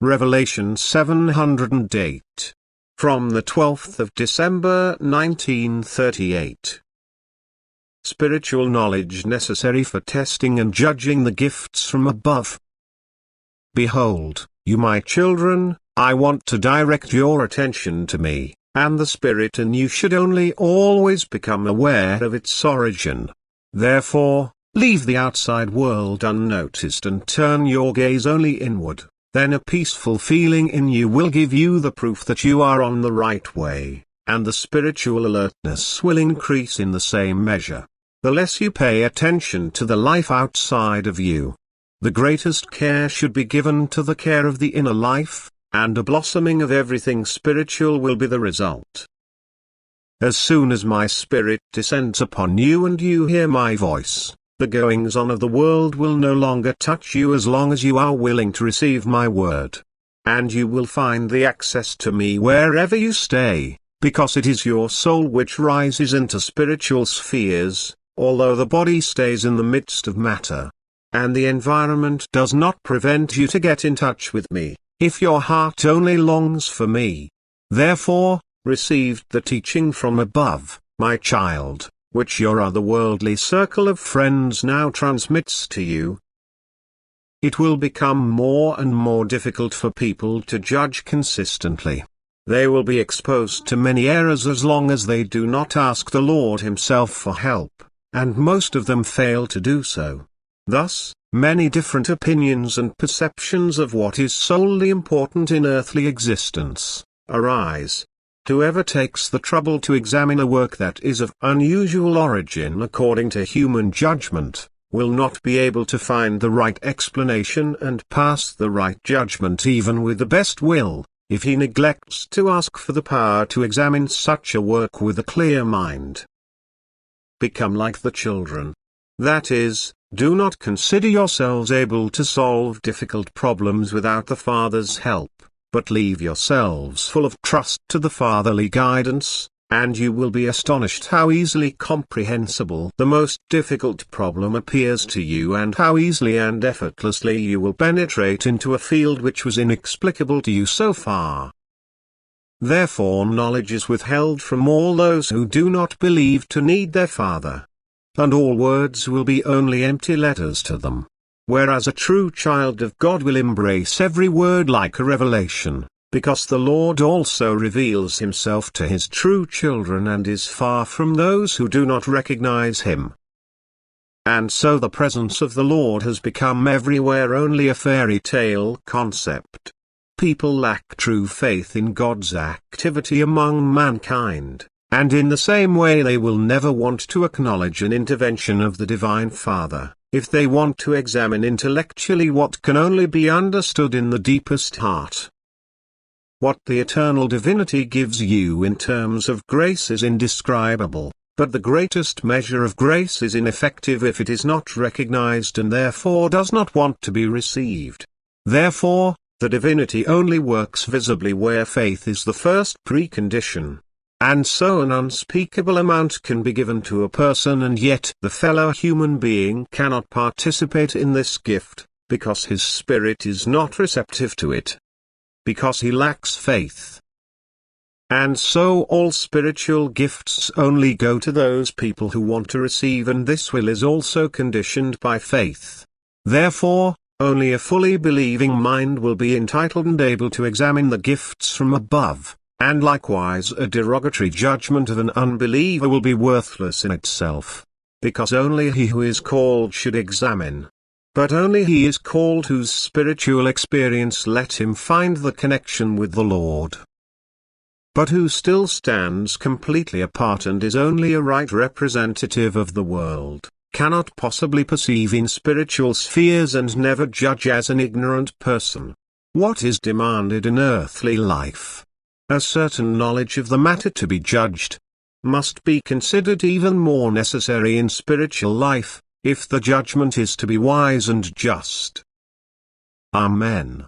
Revelation 708. From the 12th of December 1938. Spiritual knowledge necessary for testing and judging the gifts from above. Behold, you my children, I want to direct your attention to me, and the Spirit in you should only always become aware of its origin. Therefore, leave the outside world unnoticed and turn your gaze only inward. Then a peaceful feeling in you will give you the proof that you are on the right way, and the spiritual alertness will increase in the same measure. The less you pay attention to the life outside of you, the greatest care should be given to the care of the inner life, and a blossoming of everything spiritual will be the result. As soon as my Spirit descends upon you and you hear my voice, the goings-on of the world will no longer touch you as long as you are willing to receive my word. And you will find the access to me wherever you stay, because it is your soul which rises into spiritual spheres, although the body stays in the midst of matter. And the environment does not prevent you to get in touch with me, if your heart only longs for me. Therefore, receive the teaching from above, my child, which your otherworldly circle of friends now transmits to you. It will become more and more difficult for people to judge consistently. They will be exposed to many errors as long as they do not ask the Lord Himself for help, and most of them fail to do so. Thus, many different opinions and perceptions of what is solely important in earthly existence arise. Whoever takes the trouble to examine a work that is of unusual origin according to human judgment, will not be able to find the right explanation and pass the right judgment even with the best will, if he neglects to ask for the power to examine such a work with a clear mind. Become like the children. That is, do not consider yourselves able to solve difficult problems without the Father's help, but leave yourselves full of trust to the fatherly guidance, and you will be astonished how easily comprehensible the most difficult problem appears to you and how easily and effortlessly you will penetrate into a field which was inexplicable to you so far. Therefore knowledge is withheld from all those who do not believe to need their Father. And all words will be only empty letters to them. Whereas a true child of God will embrace every word like a revelation, because the Lord also reveals Himself to His true children and is far from those who do not recognize Him. And so the presence of the Lord has become everywhere only a fairy tale concept. People lack true faith in God's activity among mankind, and in the same way they will never want to acknowledge an intervention of the Divine Father, if they want to examine intellectually what can only be understood in the deepest heart. What the eternal divinity gives you in terms of grace is indescribable, but the greatest measure of grace is ineffective if it is not recognized and therefore does not want to be received. Therefore, the divinity only works visibly where faith is the first precondition. And so an unspeakable amount can be given to a person and yet the fellow human being cannot participate in this gift, because his spirit is not receptive to it. Because he lacks faith. And so all spiritual gifts only go to those people who want to receive, and this will is also conditioned by faith. Therefore, only a fully believing mind will be entitled and able to examine the gifts from above. And likewise a derogatory judgment of an unbeliever will be worthless in itself, because only he who is called should examine. But only he is called whose spiritual experience let him find the connection with the Lord. But who still stands completely apart and is only a right representative of the world, cannot possibly perceive in spiritual spheres and never judge as an ignorant person. What is demanded in earthly life? A certain knowledge of the matter to be judged, must be considered even more necessary in spiritual life, if the judgment is to be wise and just. Amen.